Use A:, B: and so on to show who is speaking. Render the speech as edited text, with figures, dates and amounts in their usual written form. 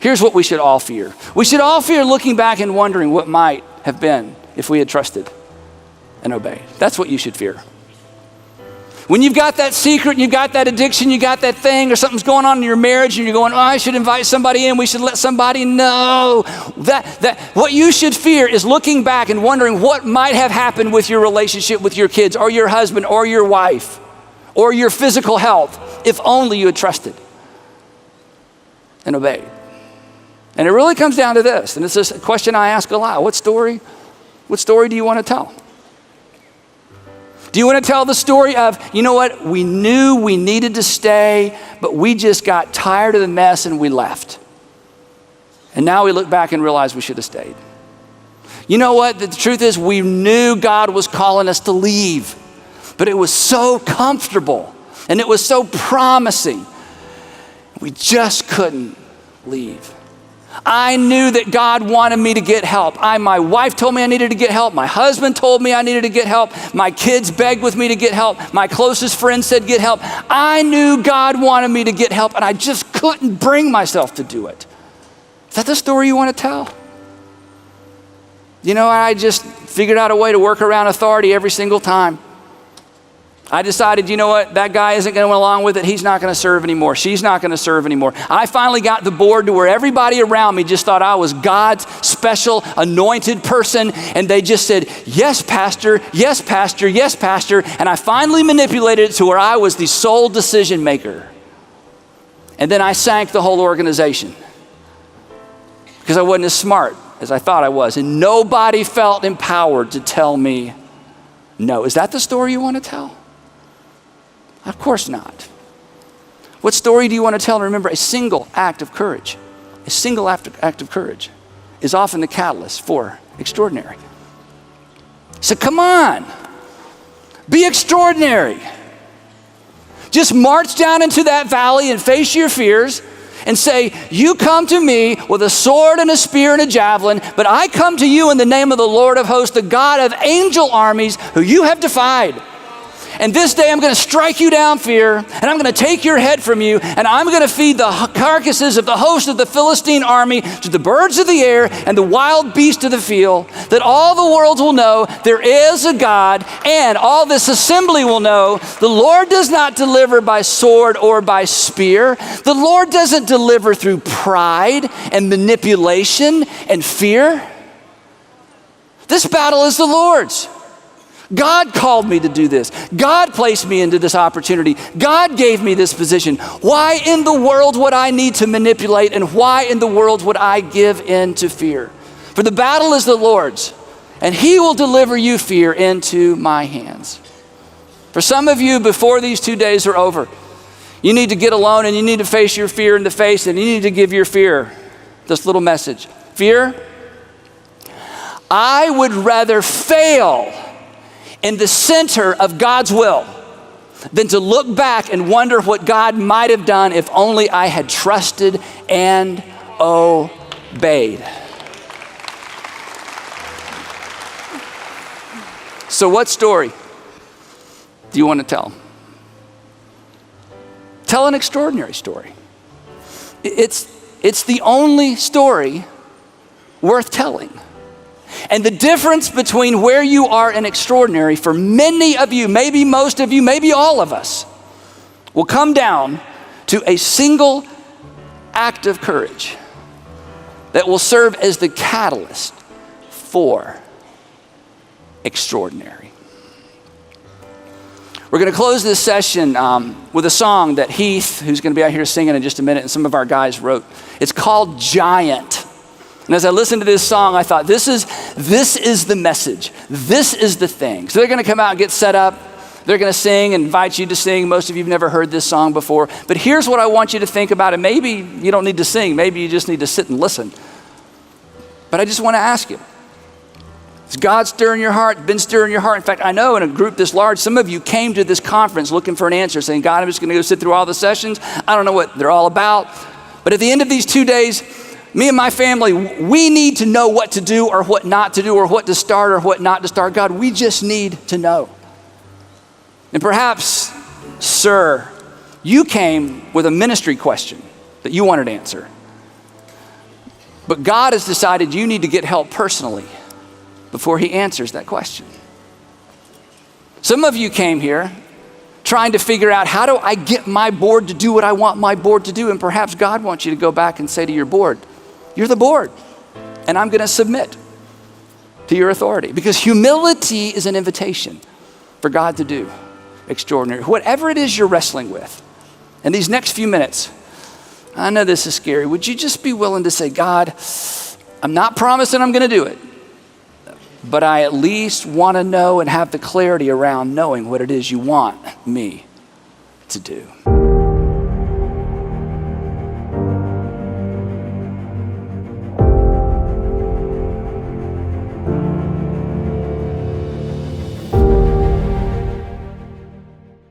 A: Here's what we should all fear. We should all fear looking back and wondering what might have been if we had trusted and obeyed. That's what you should fear. When you've got that secret, you've got that addiction, you got that thing, or something's going on in your marriage, and you're going, oh, I should invite somebody in, we should let somebody know. What you should fear is looking back and wondering what might have happened with your relationship with your kids, or your husband, or your wife, or your physical health, if only you had trusted and obeyed. And it really comes down to this, and it's this question I ask a lot. What story do you want to tell? Do you want to tell the story of, you know what, we knew we needed to stay, but we just got tired of the mess and we left. And now we look back and realize we should have stayed. You know what, the truth is we knew God was calling us to leave, but it was so comfortable and it was so promising. We just couldn't leave. I knew that God wanted me to get help. My wife told me I needed to get help. My husband told me I needed to get help. My kids begged with me to get help. My closest friend said get help. I knew God wanted me to get help, and I just couldn't bring myself to do it. Is that the story you want to tell? You know, I just figured out a way to work around authority every single time. I decided, you know what, that guy isn't going to go along with it. He's not going to serve anymore. She's not going to serve anymore. I finally got the board to where everybody around me just thought I was God's special anointed person. And they just said, yes, pastor, yes, pastor, yes, pastor. And I finally manipulated it to where I was the sole decision maker. And then I sank the whole organization because I wasn't as smart as I thought I was. And nobody felt empowered to tell me no. Is that the story you want to tell? Of course not. What story do you want to tell? And remember, a single act of courage is often the catalyst for extraordinary. So come on, be extraordinary. Just march down into that valley and face your fears and say, you come to me with a sword and a spear and a javelin, but I come to you in the name of the Lord of hosts, the God of angel armies who you have defied. And this day I'm going to strike you down, fear, and I'm going to take your head from you, and I'm going to feed the carcasses of the host of the Philistine army to the birds of the air and the wild beasts of the field, that all the world will know there is a God, and all this assembly will know the Lord does not deliver by sword or by spear. The Lord doesn't deliver through pride and manipulation and fear. This battle is the Lord's. God called me to do this. God placed me into this opportunity. God gave me this position. Why in the world would I need to manipulate, and why in the world would I give in to fear? For the battle is the Lord's, and he will deliver you, fear, into my hands. For some of you, before these 2 days are over, you need to get alone and you need to face your fear in the face, and you need to give your fear this little message. Fear, I would rather fail in the center of God's will than to look back and wonder what God might have done if only I had trusted and obeyed. So what story do you want to tell? Tell an extraordinary story. It's the only story worth telling. And the difference between where you are and extraordinary for many of you, maybe most of you, maybe all of us, will come down to a single act of courage that will serve as the catalyst for extraordinary. We're going to close this session with a song that Heath, who's going to be out here singing in just a minute, and some of our guys wrote. It's called Giant. And as I listened to this song, I thought, this is the message. This is the thing. So they're going to come out and get set up. They're going to sing and invite you to sing. Most of you have never heard this song before. But here's what I want you to think about it. Maybe you don't need to sing. Maybe you just need to sit and listen. But I just want to ask you, is God stirring your heart, been stirring your heart? In fact, I know in a group this large, some of you came to this conference looking for an answer, saying, God, I'm just going to go sit through all the sessions. I don't know what they're all about. But at the end of these 2 days, me and my family, we need to know what to do or what not to do or what to start or what not to start. God, we just need to know. And perhaps, sir, you came with a ministry question that you wanted to answer. But God has decided you need to get help personally before he answers that question. Some of you came here trying to figure out, how do I get my board to do what I want my board to do? And perhaps God wants you to go back and say to your board, you're the board, and I'm going to submit to your authority. Because humility is an invitation for God to do extraordinary. Whatever it is you're wrestling with, in these next few minutes, I know this is scary. Would you just be willing to say, God, I'm not promising I'm going to do it, but I at least want to know and have the clarity around knowing what it is you want me to do.